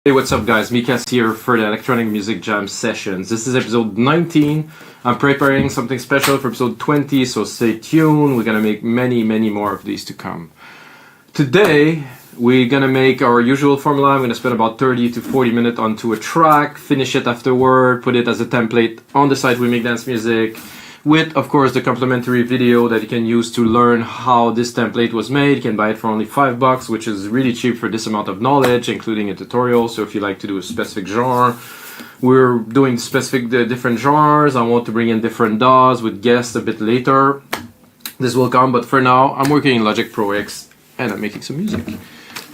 Hey, what's up guys? Mikas here for the Electronic Music Jam Sessions. This is episode 19. I'm preparing something special for episode 20, so stay tuned. We're gonna make many more of these to come. Today, we're gonna make our usual formula. I'm gonna spend about 30 to 40 minutes onto a track, finish it afterward, put it as a template on the site We Make Dance Music, with, of course, the complimentary video that you can use to learn how this template was made. You can buy it for only $5, which is really cheap for this amount of knowledge, including a tutorial. So if you like to do a specific genre, we're doing specific different genres. I want to bring in different DAWs with guests a bit later. This will come, but for now, I'm working in Logic Pro X and I'm making some music.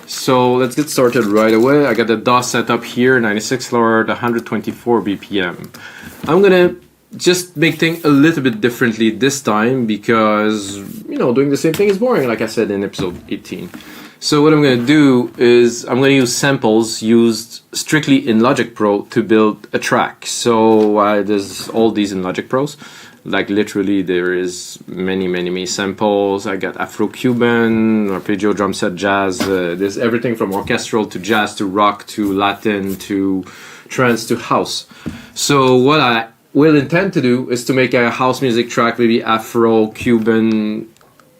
So let's get started right away. I got the DAW set up here, 96 Lord, 124 BPM. I'm gonna just make things a little bit differently this time because, you know, doing the same thing is boring, like I said in episode 18. So what I'm going to do is I'm going to use samples used strictly in Logic Pro to build a track. So there's all these in Logic Pros. Like literally there is many samples. I got Afro-Cuban, arpeggio, drum set, jazz. There's everything from orchestral to jazz to rock to Latin to trance to house. So what I will intend to do is to make a house music track, maybe Afro-Cuban,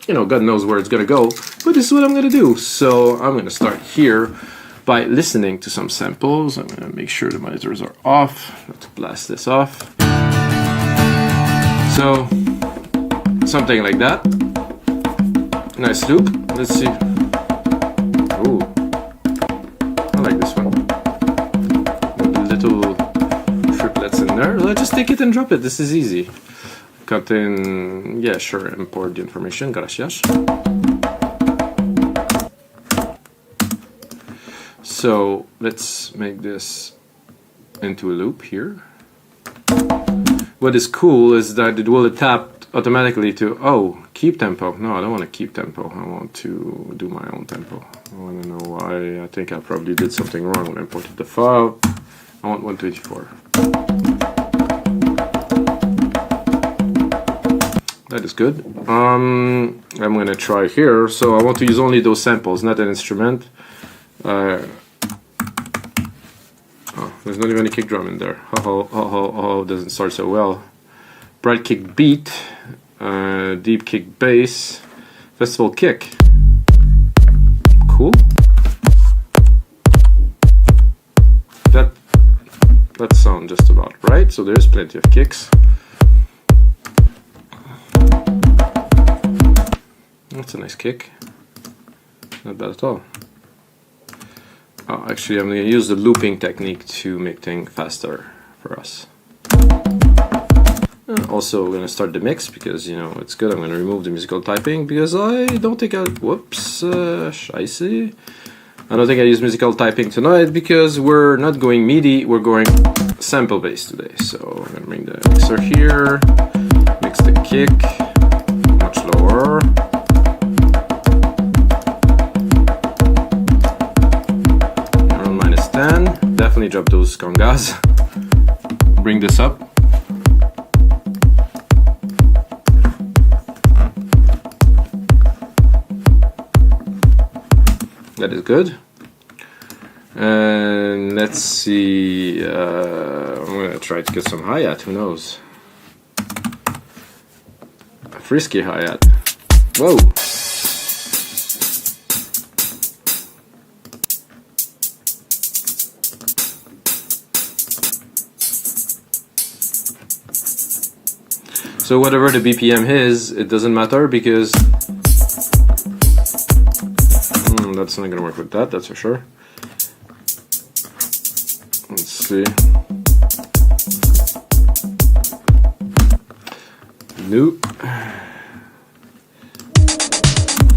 you know, God knows where it's gonna go, but this is what I'm gonna do. So I'm gonna start here by listening to some samples. I'm gonna make sure the monitors are off, not to blast this off. So, something like that. Nice loop, let's see. Ooh, I like this one. Little triplets in there. Let's just take it and drop it. This is easy. Cut in, yeah, sure, import the information. Gracias. So let's make this into a loop here. What is cool is that it will adapt automatically to, oh, keep tempo. No, I don't want to keep tempo. I want to do my own tempo. I want to know why. I think I probably did something wrong when I imported the file. I want 124. That is good. I'm gonna try here. So I want to use only those samples, not an instrument. Oh, there's not even a kick drum in there. Doesn't start so well. Bright kick beat, deep kick bass, festival kick. Cool. That sounds just about right. So there's plenty of kicks. That's a nice kick. Not bad at all. Oh, actually, I'm going to use the looping technique to make things faster for us. Also, we're going to start the mix because, you know, it's good. I'm going to remove the musical typing because I don't think whoops, scheiße. I don't think I use musical typing tonight because we're not going MIDI, we're going sample based today. So I'm going to bring the mixer here, mix the kick, much lower. Around -10, definitely drop those congas. Bring this up. That is good. And let's see, I'm gonna try to get some hi-hat, who knows? A frisky hi-hat. Whoa! So whatever the BPM is, it doesn't matter because that's not gonna work with that, that's for sure. Let's see. Nope.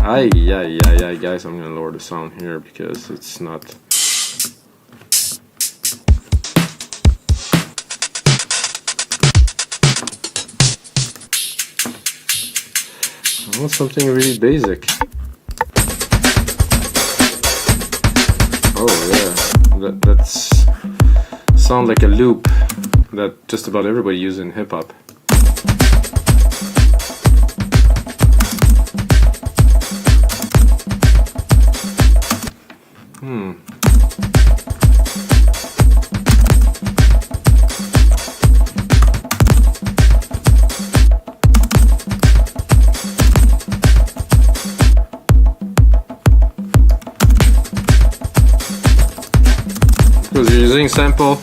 Ay, guys, I'm gonna lower the sound here because it's not. I want something really basic. Oh yeah, that's sound like a loop that just about everybody uses in hip hop. because you're using sample,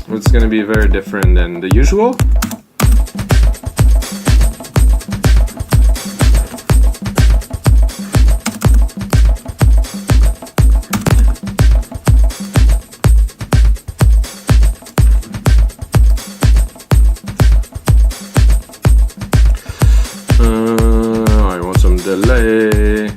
it's going to be very different than the usual. I want some delay.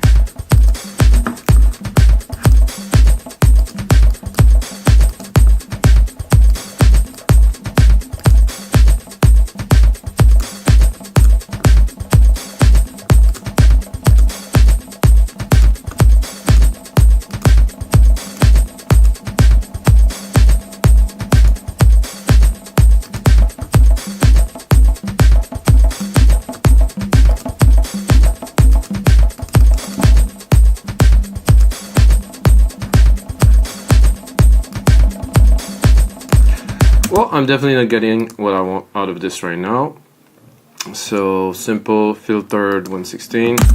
Well, I'm definitely not getting what I want out of this right now. So simple, filtered 116. I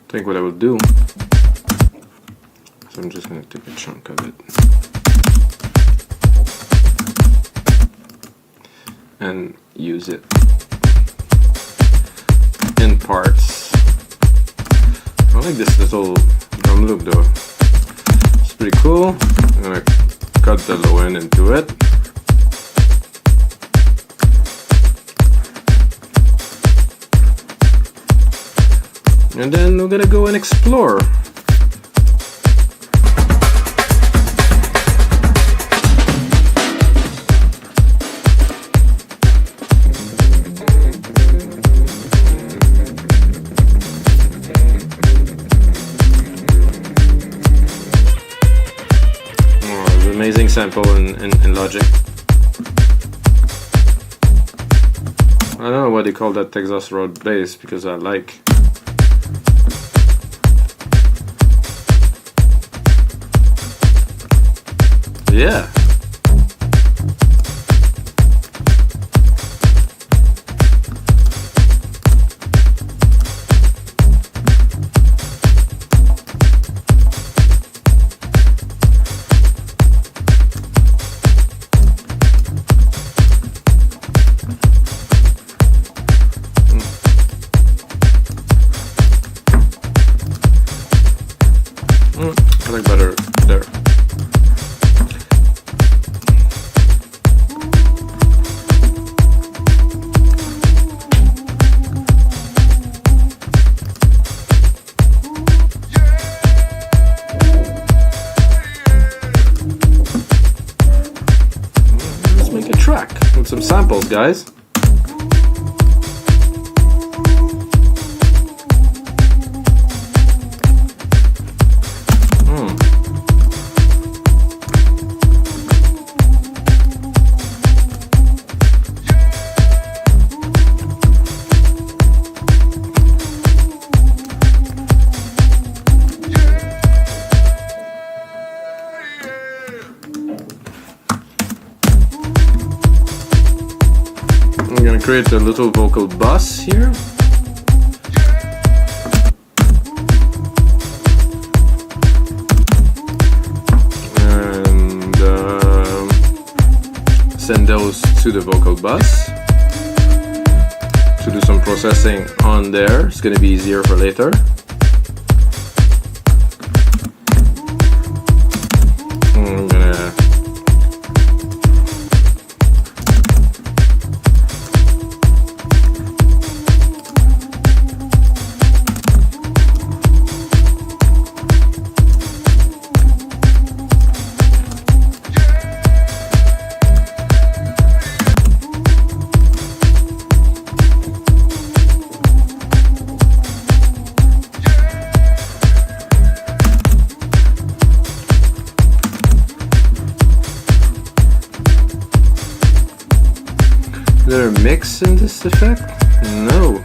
think what I will do, so I'm just going to take a chunk of it and use it in parts. I like this little drum loop though. It's pretty cool. I'm gonna cut the low end into it. And then we're gonna go and explore. Amazing sample in Logic. I don't know why they call that Texas Road bass, because I like. Yeah. I like better there. Let's make a track with some samples, guys. I'm gonna create a little vocal bus here. And send those to the vocal bus to do some processing on there. It's gonna be easier for later. I'm gonna Is there a mix in this effect? No.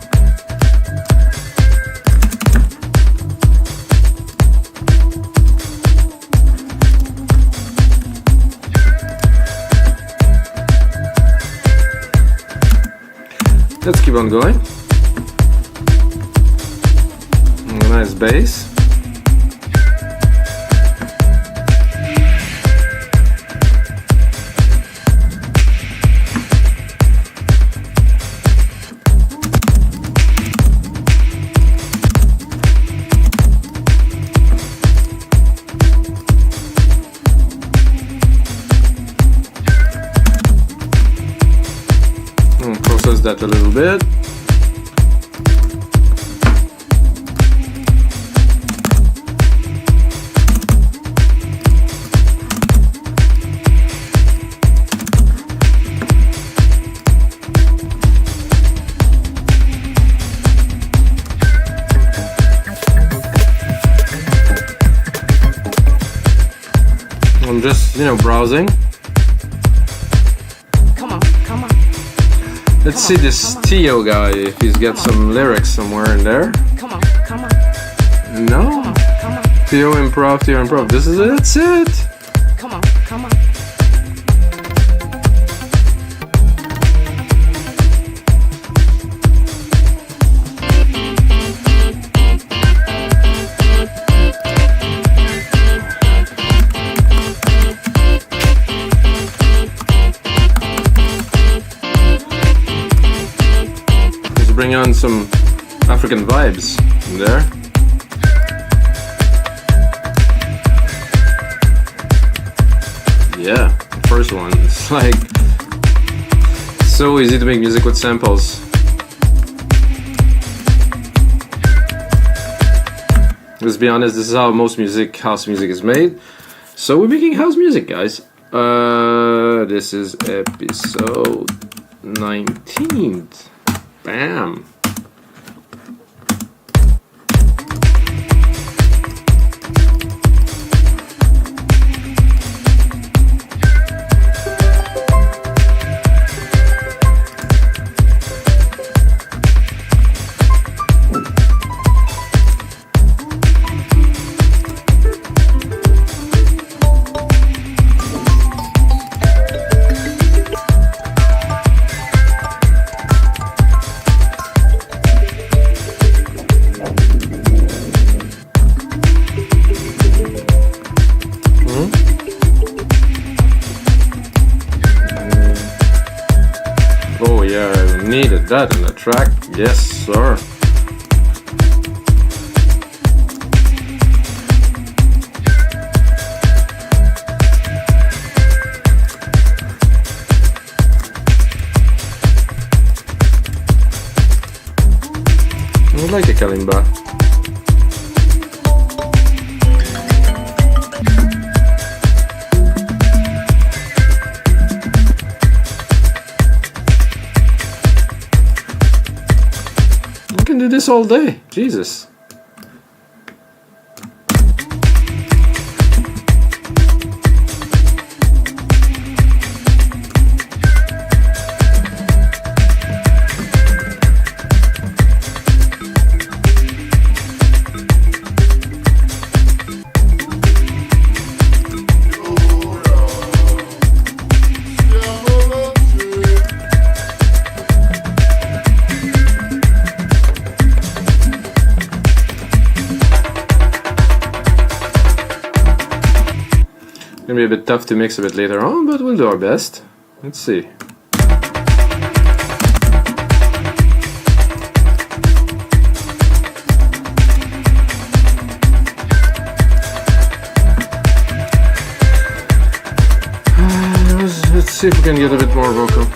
Let's keep on going. Nice bass. Process that a little bit. I'm just, browsing. Let's see this Theo guy, if he's got some lyrics somewhere in there. No? Theo improv. This is it, that's it. Bring on some African vibes in there. Yeah, the first one. It's like so easy to make music with samples. Let's be honest, this is how most house music is made. So we're making house music, guys. This is episode 19. Bam. Oh yeah, I needed that in the track. Yes, sir. I would like a kalimba. I can do this all day. Jesus. Gonna be a bit tough to mix a bit later on, but we'll do our best. Let's see. Let's see if we can get a bit more vocal.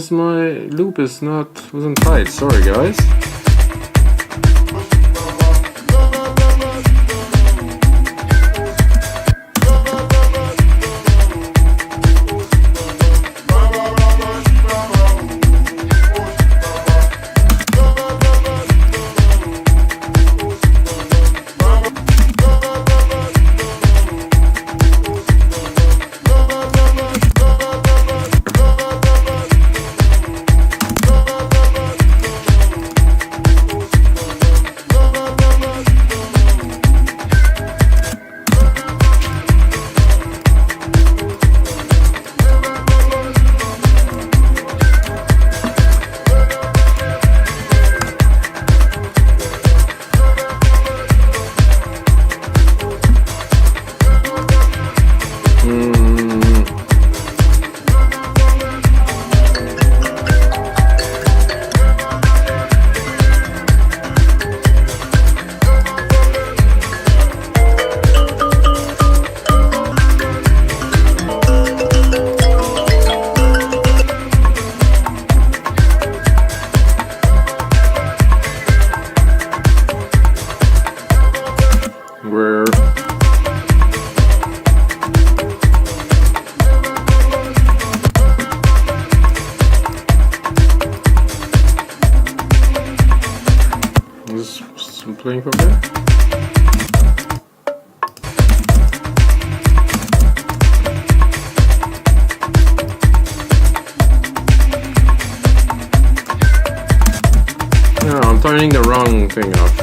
My loop wasn't tight, sorry guys. playing from there. No, I'm turning the wrong thing off.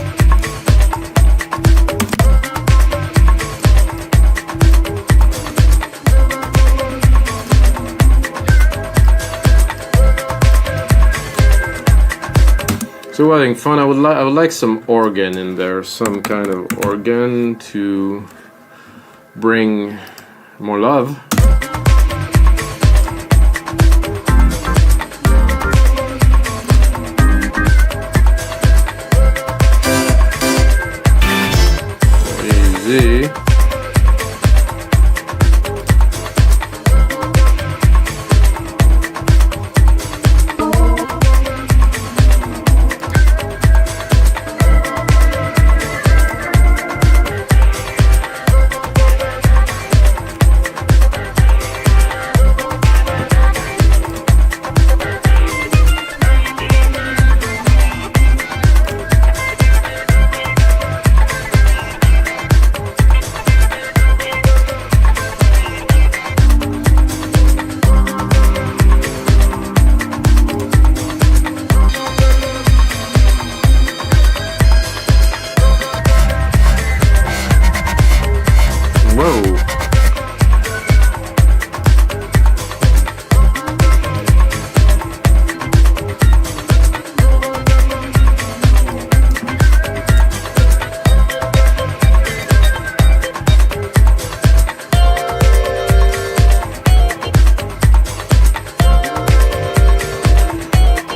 So we're having fun. I would like some organ in there, some kind of organ to bring more love. Easy. Whoa.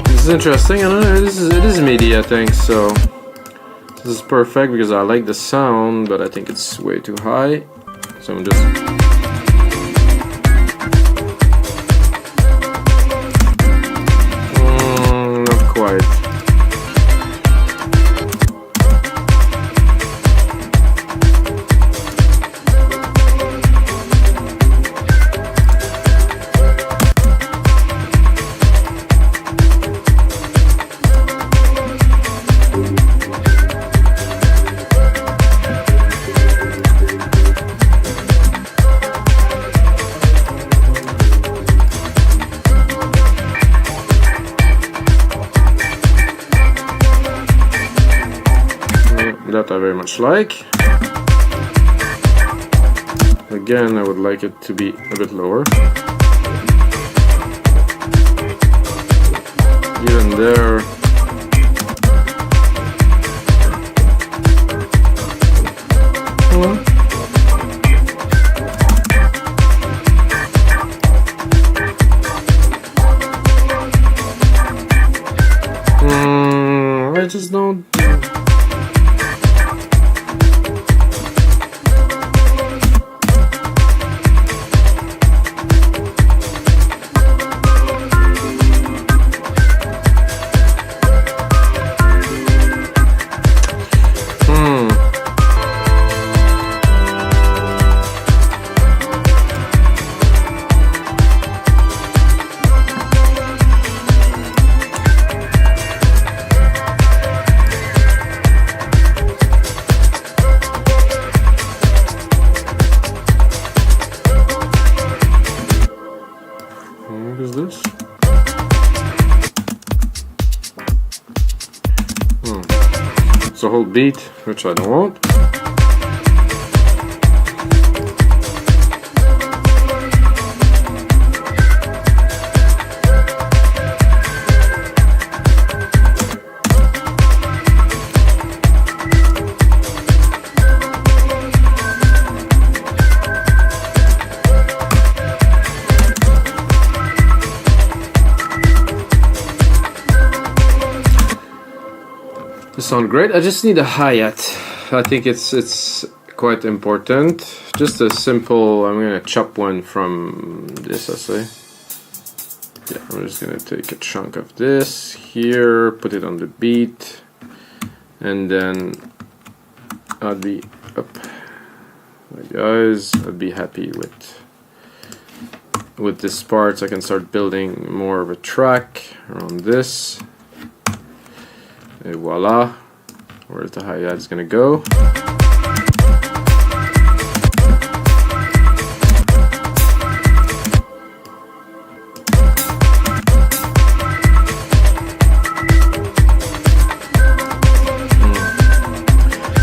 This is interesting. I don't know. It is MIDI, I think. So this is perfect because I like the sound, but I think it's way too high. So I'm just not quite. That I very much like. Again, I would like it to be a bit lower. Even there. I just don't. What is this? It's a whole beat, which I don't want. This sounds great. I just need a hi-hat. I think it's quite important. Just a simple. I'm gonna chop one from this. I say. Yeah, I'm just gonna take a chunk of this here, put it on the beat, and then I'd be up. Guys, I'd be happy with this part. So I can start building more of a track around this. Et voila. Where's the hi-hat is gonna go?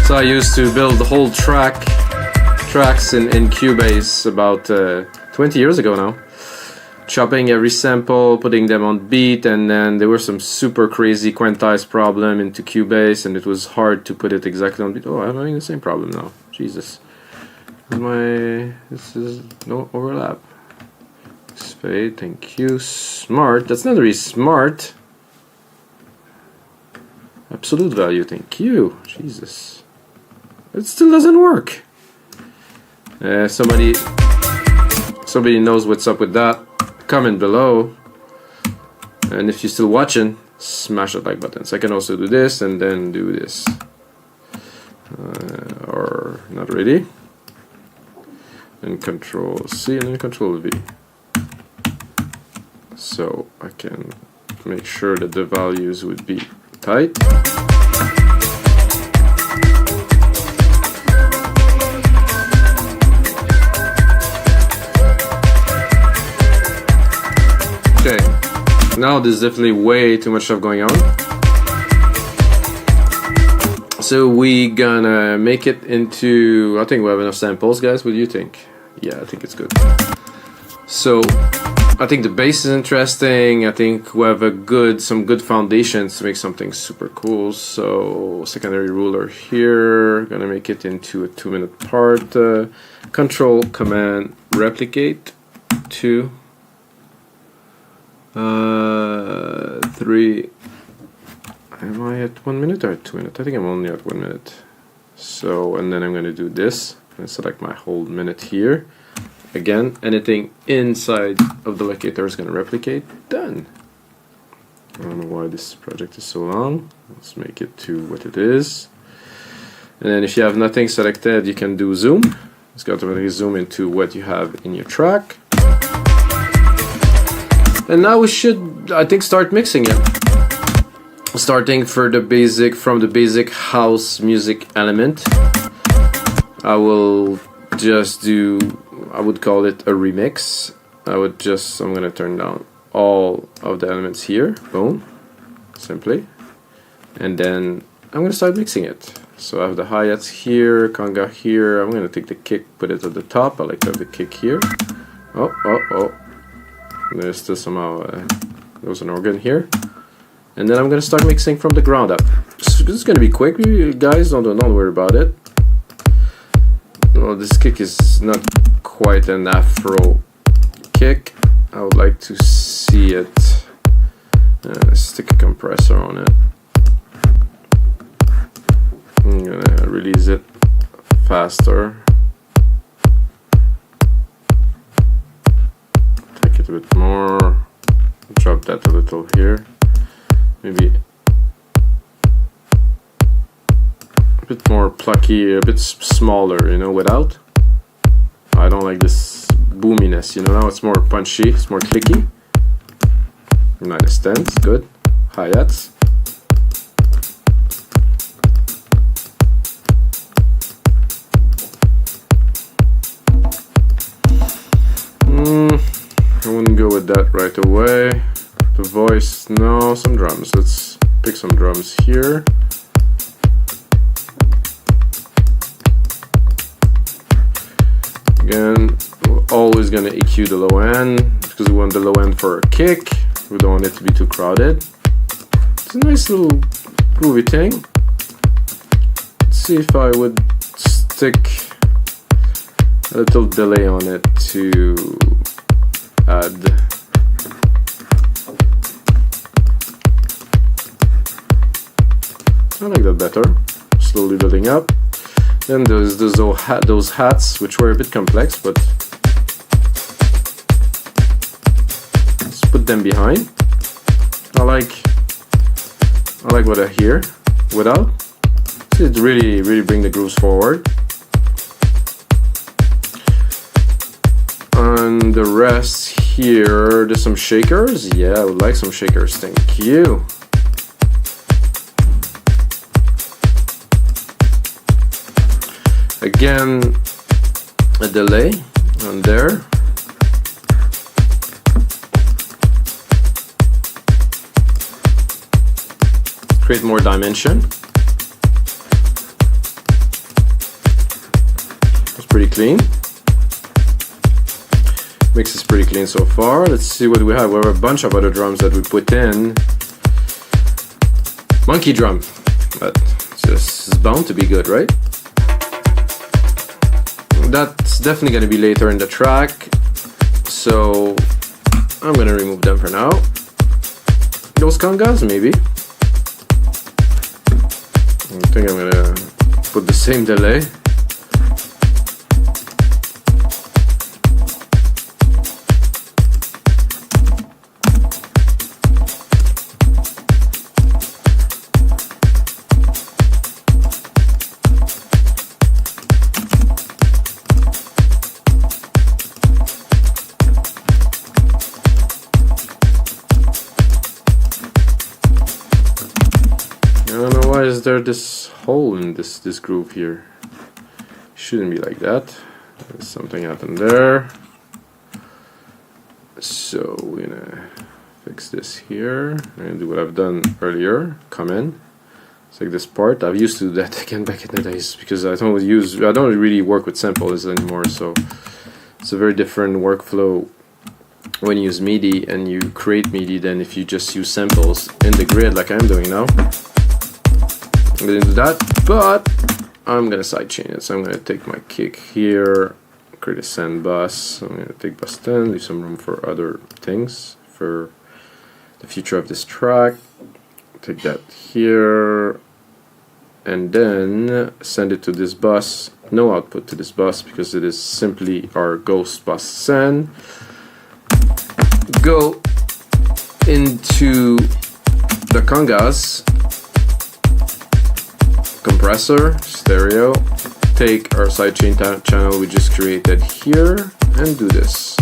So I used to build the whole tracks in Cubase about 20 years ago now. Chopping every sample, putting them on beat, and then there were some super crazy quantize problem into Cubase, and it was hard to put it exactly on beat. Oh, I'm having the same problem now. Jesus. This is no overlap. Fade, thank you. Smart. That's not really smart. Absolute value, thank you. Jesus. It still doesn't work. Somebody knows what's up with that. Comment below, and if you're still watching, smash that like button. So I can also do this and then do this, or not really, and Control C and then Control V, so I can make sure that the values would be tight. Okay, now there's definitely way too much stuff going on. So we gonna make it into, I think we have enough samples, guys. What do you think? Yeah, I think it's good. So I think the bass is interesting. I think we have some good foundations to make something super cool. So secondary ruler here, gonna make it into a 2-minute part. Control Command Replicate 2. 3. Am I at 1 minute or at 2 minutes? I think I'm only at 1 minute. So, and then I'm going to do this and select my whole minute here. Again, anything inside of the locator is going to replicate. Done. I don't know why this project is so long. Let's make it to what it is. And then if you have nothing selected, you can do zoom. It's going to automatically zoom into what you have in your track. And now we should, I think, start mixing it. Starting from the basic house music element. I will just do, I would call it a remix. I'm gonna turn down all of the elements here. Boom. Simply. And then I'm gonna start mixing it. So I have the hi-hats here, conga here. I'm gonna take the kick, put it at the top. I like to have the kick here. Oh. There's still somehow there's an organ here, and then I'm gonna start mixing from the ground up. This is gonna be quick, you guys. Don't worry about it. Well, this kick is not quite an Afro kick. I would like to see it. Stick a compressor on it. I'm gonna release it faster. A bit more, drop that a little here, maybe a bit more plucky, a bit smaller, you know, without. I don't like this boominess, you know, now it's more punchy, it's more clicky. -10, it's good. Hi-hats. I wouldn't go with that right away. The voice, no, some drums. Let's pick some drums here. Again, we're always gonna EQ the low end because we want the low end for a kick. We don't want it to be too crowded. It's a nice little groovy thing. Let's see if I would stick a little delay on it to add. I like that better. Slowly building up. Then there's those hats, which were a bit complex, but let's put them behind. I like what I hear without. So it really bring the grooves forward. And the rest here, there's some shakers. Yeah, I would like some shakers. Thank you. again a delay on there. Create more dimension. It's pretty clean. Mix is pretty clean so far. Let's see what we have. We have a bunch of other drums that we put in. Monkey drum. But it's bound to be good, right? That's definitely going to be later in the track. So I'm going to remove them for now. Those congas, maybe. I think I'm going to put the same delay. Is there this hole in this groove here? Shouldn't be like that. There's something happened there. So we're gonna fix this here. I'm gonna do what I've done earlier. Come in. It's like this part. I've used to do that again back in the days because I don't really work with samples anymore. So it's a very different workflow when you use MIDI and you create MIDI than if you just use samples in the grid like I'm doing now. I'm gonna do that, but I'm gonna sidechain it. So I'm gonna take my kick here, create a send bus. I'm gonna take bus 10, leave some room for other things for the future of this track. Take that here, and then send it to this bus. No output to this bus because it is simply our ghost bus send. Go into the congas. Compressor, stereo, take our sidechain channel we just created here and do this.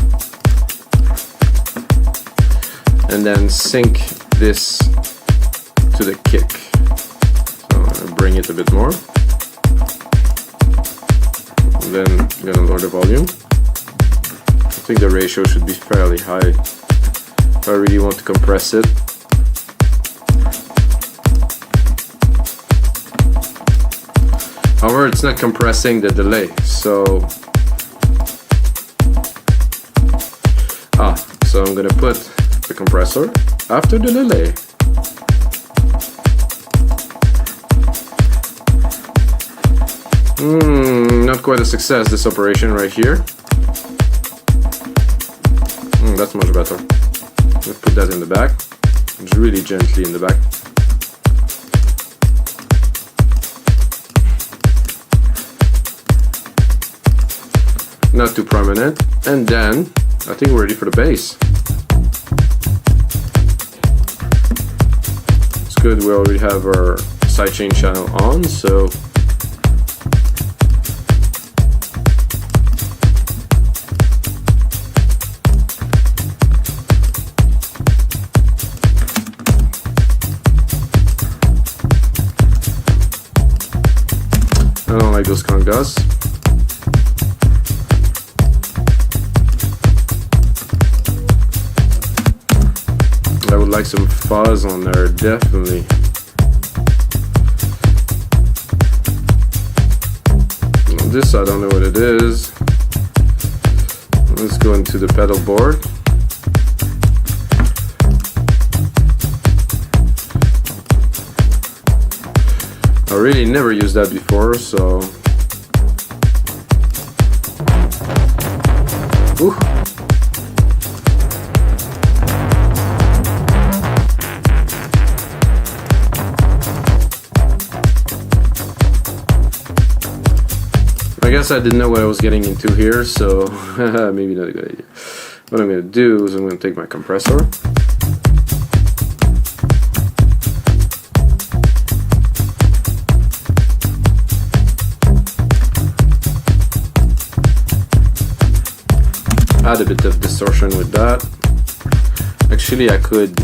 And then sync this to the kick. So I'm going to bring it a bit more. And then I'm going to lower the volume. I think the ratio should be fairly high if I really want to compress it. However, it's not compressing the delay, so I'm gonna put the compressor after the delay. Not quite a success, this operation right here. That's much better. Let's put that in the back, just really gently in the back. Not too prominent, and then I think we're ready for the bass. It's good, we already have our sidechain channel on, so I don't like those congas. I would like some fuzz on there, definitely. This I don't know what it is. Let's go into the pedal board. I really never used that before, so. Ooh. I guess I didn't know what I was getting into here, so maybe not a good idea. What I'm going to do is I'm going to take my compressor. Add a bit of distortion with that. Actually, I could.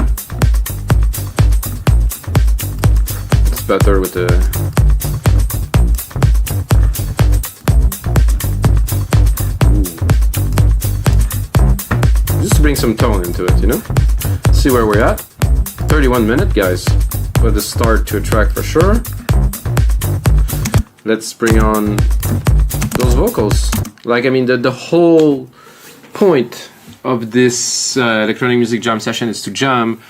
It's better with the. bring some tone into it, you know? See where we're at. 31 minutes, guys. With the start to a track for sure. Let's bring on those vocals. Like, I mean, the whole point of this electronic music jam session is to jam.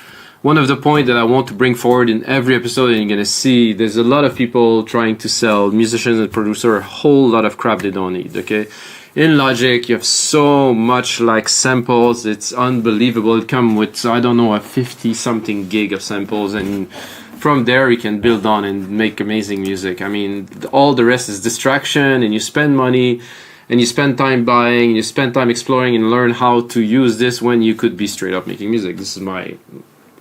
One of the points that I want to bring forward in every episode, and you're gonna see, there's a lot of people trying to sell musicians and producers a whole lot of crap they don't need, okay? In Logic, you have so much like samples, it's unbelievable. It comes with, I don't know, a 50-something gig of samples, and from there you can build on and make amazing music. I mean, all the rest is distraction, and you spend money, and you spend time buying, and you spend time exploring and learn how to use this when you could be straight up making music. This is my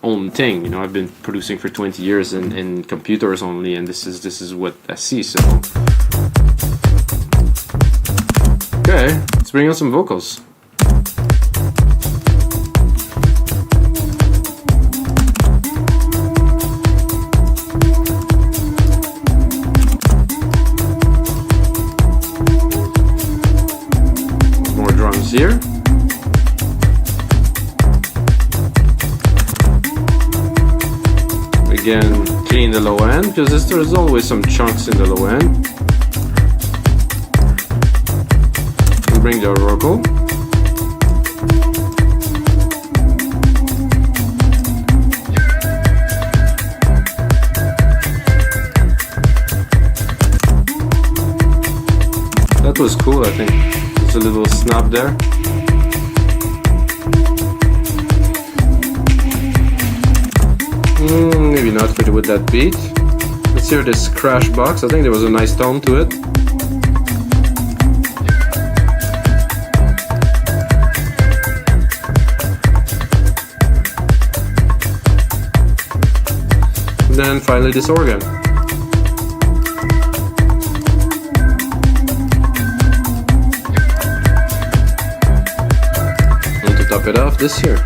own thing, you know. I've been producing for 20 years in computers only, and this is what I see. So okay, let's bring on some vocals. More drums here. Again, clean the low end, because there's always some chunks in the low end. And bring the vocal. That was cool, I think. There's a little snap there. Maybe not fit with that beat. Let's hear this crash box. I think there was a nice tone to it. And then finally this organ. And to top it off, this here.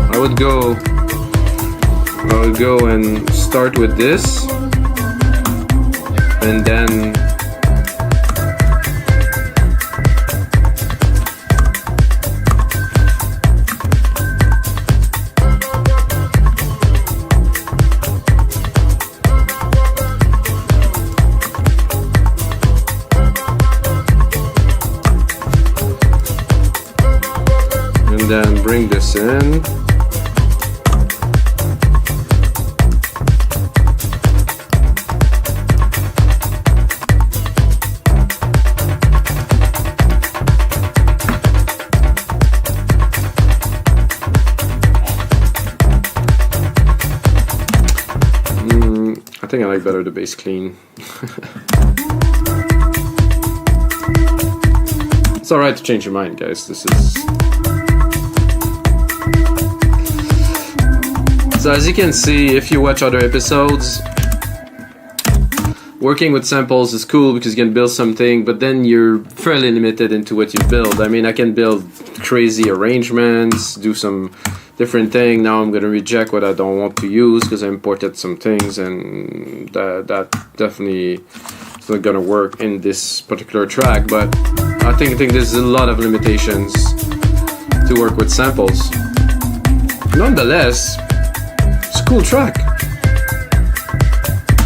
I would go and start with this, and then bring this in. I think I like better the bass clean. It's alright to change your mind, guys. This is... So as you can see, if you watch other episodes, working with samples is cool because you can build something, but then you're fairly limited into what you build. I mean, I can build crazy arrangements, do some different thing. Now I'm gonna reject what I don't want to use because I imported some things, and that definitely is not gonna work in this particular track. But I think there's a lot of limitations to work with samples. Nonetheless, it's a cool track.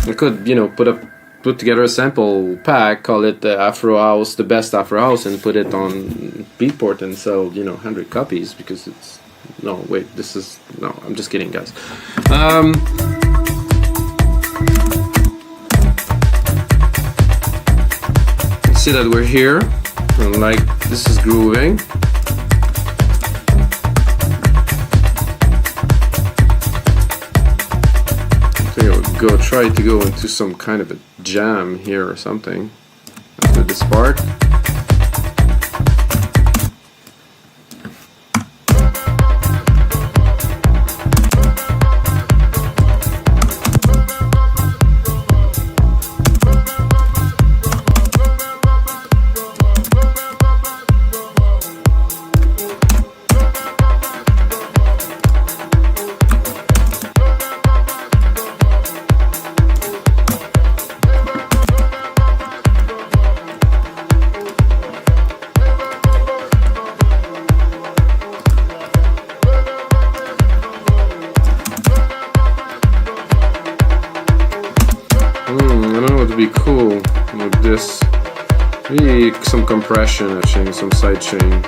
I could, you know, put together a sample pack, call it the Afro House, the best Afro House, and put it on Beatport and sell, you know, 100 copies because it's... No, wait, this is... No, I'm just kidding, guys. See that we're here, and like, this is grooving. I think I'll try to go into some kind of a jam here or something after this part. don't know what would be cool with this. Maybe some compression, I think, some side chain.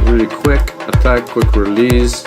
Really quick attack, quick release.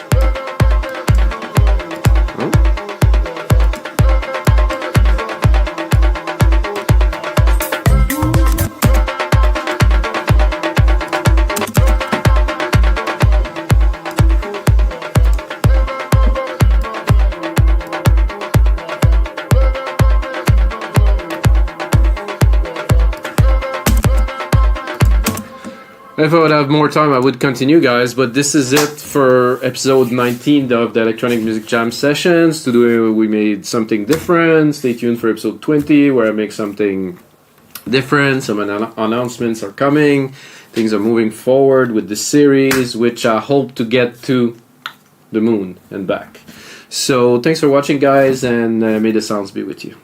If I would have more time, I would continue, guys, but this is it for episode 19 of the Electronic Music Jam Sessions. Today we made something different. Stay tuned for episode 20, where I make something different. Some announcements are coming. Things are moving forward with the series, which I hope to get to the moon and back. So thanks for watching, guys, and may the sounds be with you.